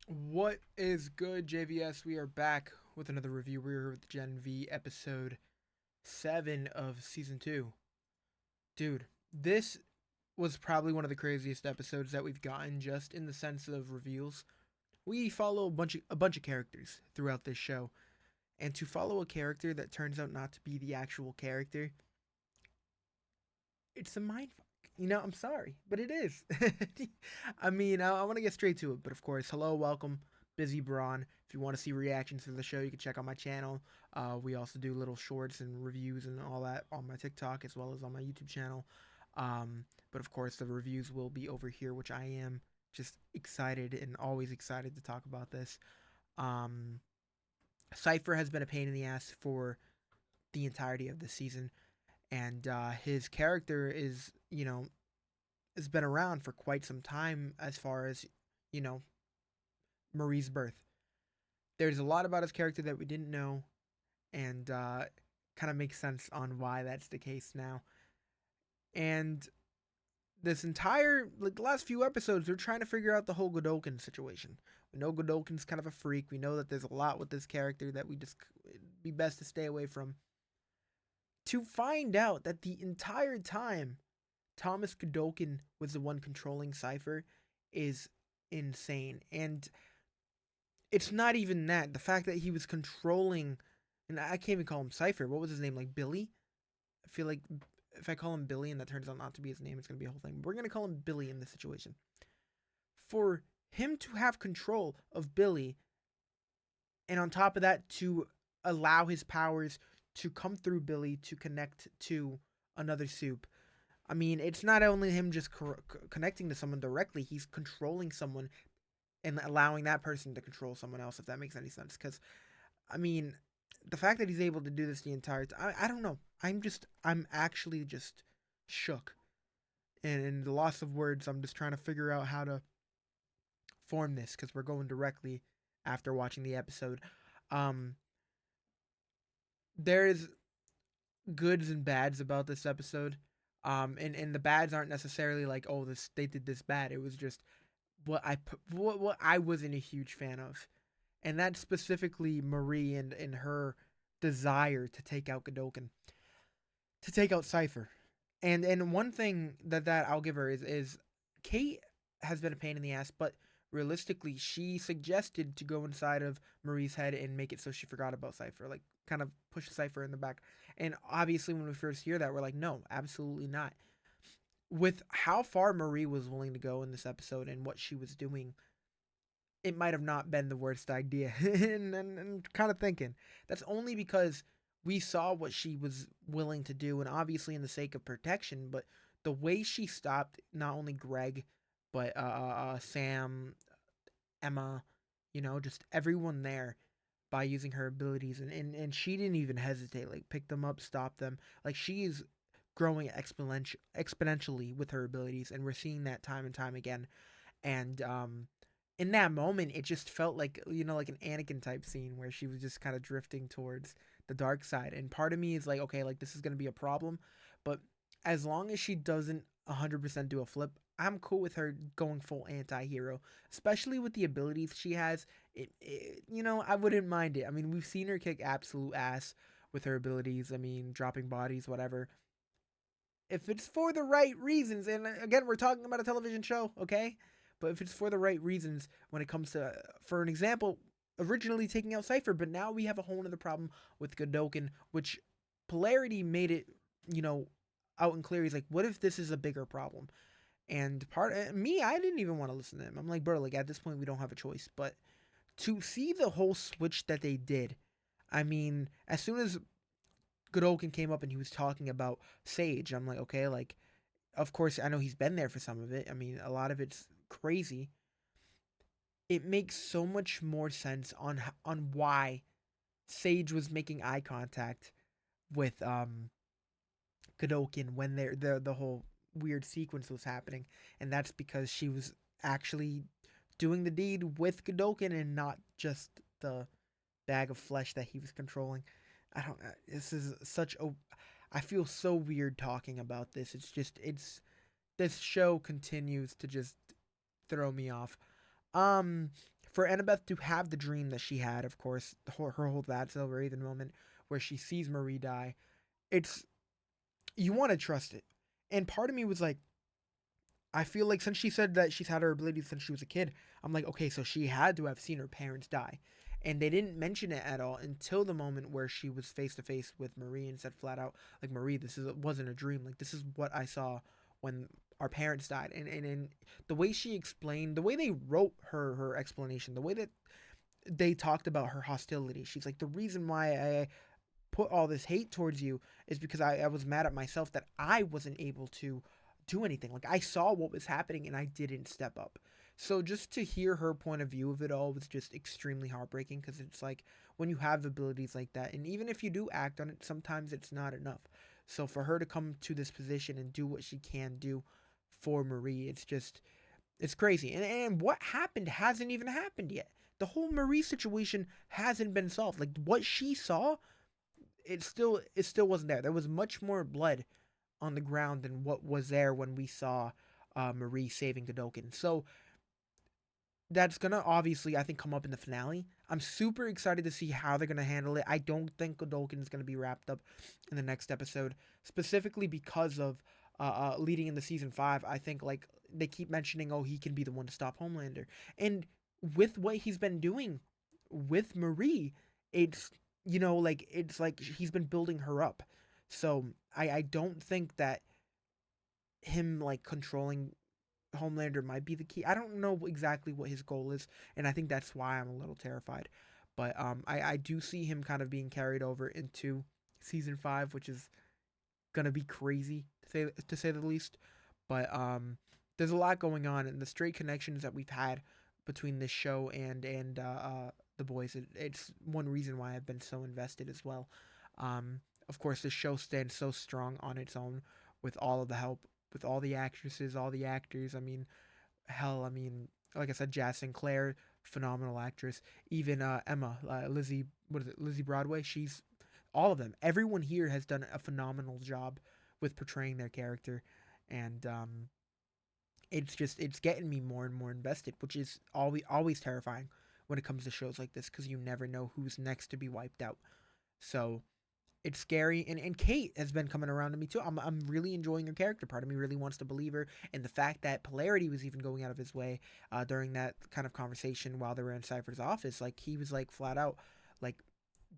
What is good, JVS? We are back with another review. We're with Gen V episode 7 of season 2. Dude, this was probably one of the craziest episodes that we've gotten just in the sense of reveals. We follow a bunch of characters throughout this show, and to follow a character that turns out not to be the actual character, it's a mindfuck. I'm sorry, but it is. I want to get straight to it, but of course, hello, welcome, Busy Braun. If you want to see reactions to the show, you can check out my channel. We also do little shorts and reviews and all that on my TikTok as well as on my YouTube channel. But of course, the reviews will be over here, which I am just excited and always excited to talk about this. Um, Cypher has been a pain in the ass for the entirety of the season, and his character is, has been around for quite some time as far as, you know, Marie's birth. There's a lot about his character that we didn't know, and kind of makes sense on why that's the case now. And this entire, like, the last few episodes, they're trying to figure out the whole Godolkin situation. We know Godolkin's kind of a freak. We know that there's a lot with this character that we just, it'd be best to stay away from. To find out that the entire time Thomas Godolkin was the one controlling Cypher is insane. And it's not even that. The fact that he was controlling, and I can't even call him Cypher. What was his name? Like Billy? I feel like if I call him Billy and that turns out not to be his name, it's going to be a whole thing. We're going to call him Billy in this situation. For him to have control of Billy, and on top of that, to allow his powers to come through Billy to connect to another soup. I mean, it's not only him just connecting to someone directly, he's controlling someone and allowing that person to control someone else, if that makes any sense. Because, I mean, the fact that he's able to do this the entire time, I don't know. I'm actually just shook. And in the loss of words, I'm just trying to figure out how to form this because we're going directly after watching the episode. Um, there's goods and bads about this episode. And the bads aren't necessarily like, oh, this they did this bad. It was just what I wasn't a huge fan of, and that's specifically Marie and her desire to take out Godolkin, to take out Cipher. And one thing that I'll give her is Kate has been a pain in the ass, but realistically, she suggested to go inside of Marie's head and make it so she forgot about Cipher, like kind of push Cipher in the back. And obviously, when we first hear that, we're like, no, absolutely not. With how far Marie was willing to go in this episode and what she was doing, it might have not been the worst idea. And kind of thinking that's only because we saw what she was willing to do, and obviously in the sake of protection, but the way she stopped not only Greg, but Sam, Emma, just everyone there by using her abilities, and she didn't even hesitate, like pick them up, stop them. Like she's growing exponentially with her abilities, and we're seeing that time and time again. And in that moment, it just felt like, like an Anakin type scene where she was just kind of drifting towards the dark side. And part of me is like, okay, like this is gonna be a problem, but as long as she doesn't 100% do a flip, I'm cool with her going full anti-hero, especially with the abilities she has. I wouldn't mind it. I mean, we've seen her kick absolute ass with her abilities. I mean, dropping bodies, whatever. If it's for the right reasons, and again, we're talking about a television show, okay? But if it's for the right reasons, when it comes to, for an example, originally taking out Cypher, but now we have a whole other problem with Godolkin, which Polarity made it, you know, out and clear. He's like, what if this is a bigger problem? And me, I didn't even want to listen to him. I'm like, bro, like at this point, we don't have a choice. But to see the whole switch that they did, I mean, as soon as Godolkin came up and he was talking about Sage, I'm like, okay, like, of course, I know he's been there for some of it. I mean, a lot of it's crazy. It makes so much more sense on why Sage was making eye contact with Godolkin when the whole weird sequence was happening, and that's because she was actually doing the deed with Godolkin and not just the bag of flesh that he was controlling. I don't. This is such a. I feel so weird talking about this. It's this show continues to just throw me off. Um, for Annabeth to have the dream that she had, of course, her whole That Silver Raven moment where she sees Marie die, it's you want to trust it. And part of me was like, I feel like since she said that she's had her abilities since she was a kid, I'm like, okay, so she had to have seen her parents die. And they didn't mention it at all until the moment where she was face to face with Marie and said flat out, like, Marie, wasn't a dream. Like, this is what I saw when our parents died. And the way she explained, the way they wrote her explanation, the way that they talked about her hostility, she's like, the reason why I put all this hate towards you is because I was mad at myself that I wasn't able to do anything. Like, I saw what was happening and I didn't step up. So just to hear her point of view of it all was just extremely heartbreaking, because it's like when you have abilities like that, and even if you do act on it, sometimes it's not enough. So for her to come to this position and do what she can do for Marie, it's crazy. And what happened hasn't even happened yet. The whole Marie situation hasn't been solved. Like, what she saw, it still wasn't there. There was much more blood on the ground than what was there when we saw Marie saving Godokin. So that's gonna obviously, I think, come up in the finale. I'm super excited to see how they're gonna handle it. I don't think Godokin is gonna be wrapped up in the next episode, specifically because of leading into season 5. I think, like, they keep mentioning, oh, he can be the one to stop Homelander, and with what he's been doing with Marie, it's like he's been building her up. So I don't think that him, like, controlling Homelander might be the key. I don't know exactly what his goal is, and I think that's why I'm a little terrified. But I do see him kind of being carried over into season 5, which is gonna be crazy to say the least. But there's a lot going on, and the straight connections that we've had between this show and the boys. It's one reason why I've been so invested as well. Of course, the show stands so strong on its own with all of the help, with all the actresses, all the actors. I mean, hell, I mean, like I said, Jazz Sinclair, phenomenal actress. Even Emma, Lizzie, what is it, Lizzie Broadway? She's all of them. Everyone here has done a phenomenal job with portraying their character, and it's getting me more and more invested, which is always terrifying when it comes to shows like this, because you never know who's next to be wiped out. So it's scary, and Kate has been coming around to me too. I'm really enjoying her character. Part of me really wants to believe her, and the fact that Polarity was even going out of his way during that kind of conversation while they were in Cypher's office. Like, he was like flat out, like,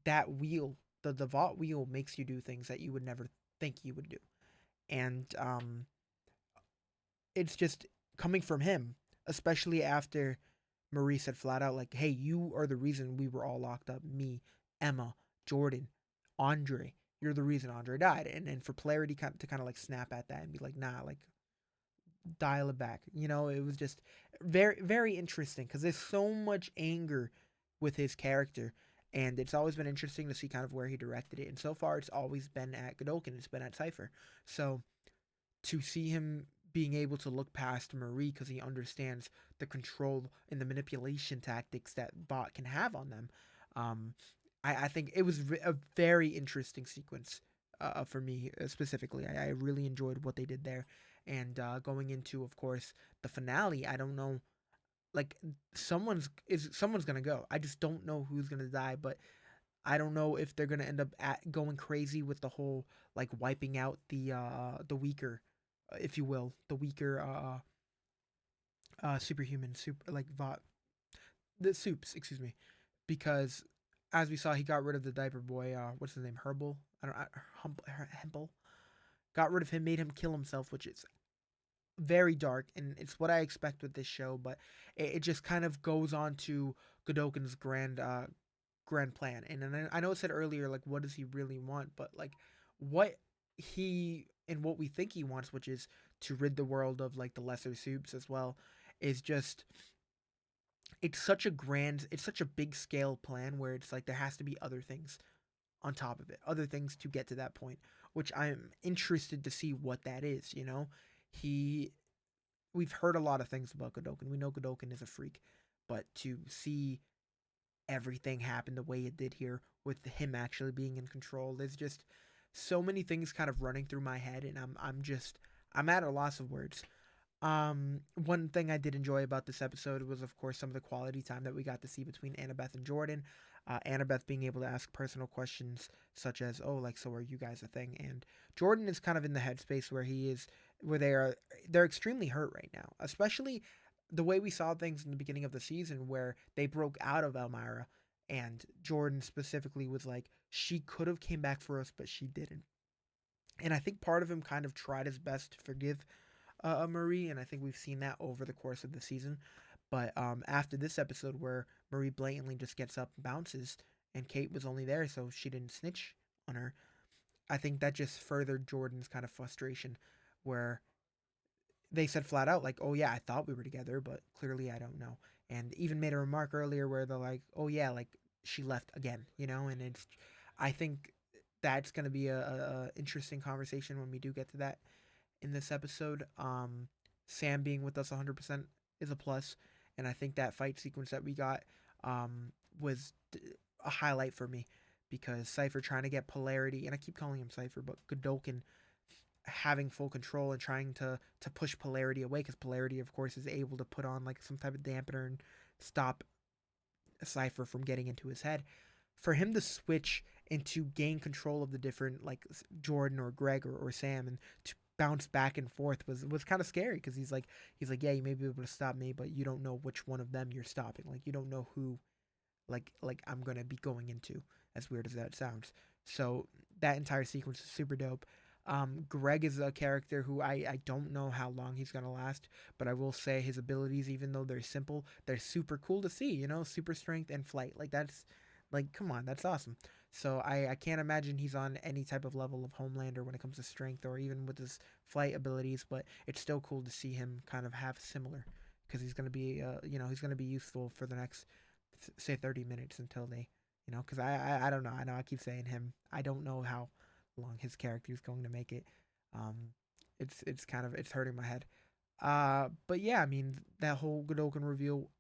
that wheel, the Vought wheel makes you do things that you would never think you would do, and it's just coming from him, especially after Marie said flat out, like, hey, you are the reason we were all locked up. Me, Emma, Jordan, Andre. You're the reason Andre died. And for Polarity to kind of like snap at that and be like, nah, like, dial it back. It was just very, very interesting, because there's so much anger with his character. And it's always been interesting to see kind of where he directed it. And so far, it's always been at Godokin. It's been at Cypher. So to see him being able to look past Marie, because he understands the control and the manipulation tactics that Bot can have on them. I think it was a very interesting sequence for me specifically. I really enjoyed what they did there. And going into, of course, the finale, I don't know. Like, someone's gonna go. I just don't know who's gonna die, but I don't know if they're gonna end up going crazy with the whole, like, wiping out the weaker, if you will, the weaker superhuman super, like, the soups, excuse me, because as we saw, he got rid of the diaper boy. What's his name? Herbal. I don't. Hempel. Got rid of him, made him kill himself, which is very dark, and it's what I expect with this show. But it just kind of goes on to Godokin's grand plan. And I know it said earlier, like, what does he really want? But, like, what he and what we think he wants, which is to rid the world of, like, the lesser soups as well, is just, it's such a big scale plan where it's like there has to be other things on top of it, other things to get to that point, which I'm interested to see what that is. He We've heard a lot of things about Godokin. We know Godokin is a freak, but to see everything happen the way it did here with him actually being in control, there's just so many things kind of running through my head, and I'm at a loss of words. One thing I did enjoy about this episode was, of course, some of the quality time that we got to see between Annabeth and Jordan. Annabeth being able to ask personal questions such as, "Oh, like, so are you guys a thing?" And Jordan is kind of in the headspace where he is, where they're extremely hurt right now, especially the way we saw things in the beginning of the season where they broke out of Elmira, and Jordan specifically was like, she could have came back for us, but she didn't. And I think part of him kind of tried his best to forgive Marie, and I think we've seen that over the course of the season. But after this episode, where Marie blatantly just gets up and bounces, and Kate was only there so she didn't snitch on her, I think that just furthered Jordan's kind of frustration, where they said flat out like, "Oh yeah, I thought we were together, but clearly I don't know." And even made a remark earlier where they're like, "Oh yeah, like she left again," you know. And it's, I think that's gonna be a interesting conversation when we do get to that in this episode. Sam being with us 100% is a plus, and I think that fight sequence that we got was a highlight for me, because Cypher trying to get polarity, and I keep calling him Cypher, but Godolkin having full control and trying to push polarity away, because polarity, of course, is able to put on like some type of dampener and stop Cypher from getting into his head. For him to switch and to gain control of the different, like Jordan or Greg or Sam, and to bounce back and forth was kind of scary, because he's like, yeah, you may be able to stop me, but you don't know which one of them you're stopping. Like, you don't know who, like I'm gonna be going into. As weird as that sounds. So that entire sequence is super dope. Greg is a character who I don't know how long he's gonna last, but I will say his abilities, even though they're simple, they're super cool to see. You know, super strength and flight. Like, that's, like, come on, that's awesome. So I can't imagine he's on any type of level of Homelander when it comes to strength or even with his flight abilities, but it's still cool to see him kind of have similar, because he's gonna be he's gonna be useful for the next, say, 30 minutes until they, because I don't know. I know I keep saying him. I don't know how long his character is going to make it. Um, it's kind of, it's hurting my head. But yeah, I mean, that whole Godolkin reveal.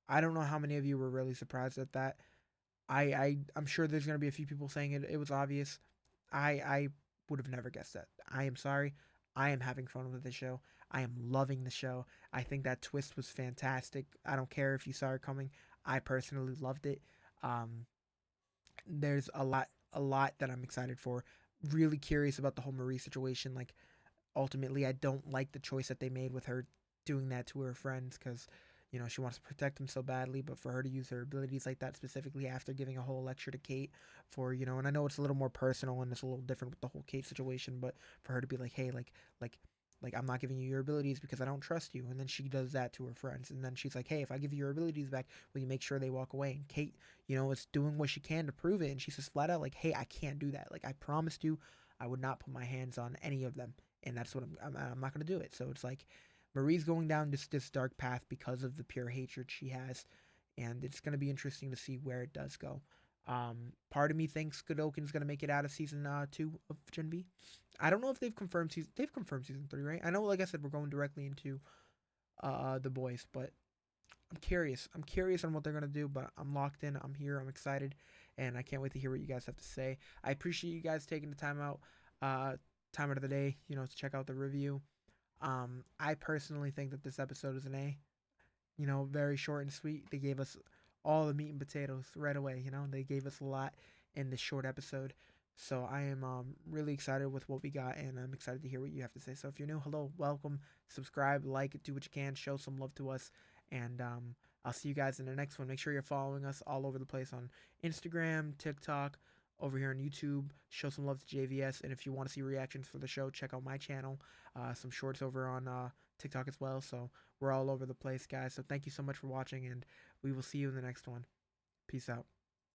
I don't know how many of you were really surprised at that. I'm sure there's gonna be a few people saying it was obvious. I would have never guessed that. I am sorry. I am having fun with the show. I am loving the show. I think that twist was fantastic. I don't care if you saw it coming. I personally loved it. Um, there's a lot that I'm excited for. Really curious about the whole Marie situation. Like, ultimately, I don't like the choice that they made with her doing that to her friends, because she wants to protect them so badly, but for her to use her abilities like that, specifically after giving a whole lecture to Kate, for, and I know it's a little more personal and it's a little different with the whole Kate situation, but for her to be like, hey, like I'm not giving you your abilities because I don't trust you, and then she does that to her friends, and then she's like, hey, if I give you your abilities back, will you make sure they walk away? And Kate, is doing what she can to prove it, and she says flat out like, hey, I can't do that. Like, I promised you I would not put my hands on any of them, and that's what I'm not going to do it. So it's like Marie's going down this dark path because of the pure hatred she has, and it's going to be interesting to see where it does go. Part of me thinks Godolkin's going to make it out of season 2 of Gen V. I don't know if they've confirmed season 3, right? I know, like I said, we're going directly into the boys, but I'm curious. I'm curious on what they're gonna do, but I'm locked in. I'm here. I'm excited, and I can't wait to hear what you guys have to say. I appreciate you guys taking the uh, time out of the day, to check out the review. I personally think that this episode is an A. Very short and sweet. They gave us all the meat and potatoes right away. They gave us a lot in this short episode. So I am really excited with what we got, and I'm excited to hear what you have to say. So if you're new, hello, welcome, subscribe, like it, do what you can, show some love to us, and I'll see you guys in the next one. Make sure you're following us all over the place on Instagram, TikTok, over here on YouTube. Show some love to JVS, and if you want to see reactions for the show, check out my channel. Some shorts over on TikTok as well. So we're all over the place, guys. So thank you so much for watching, and we will see you in the next one. Peace out.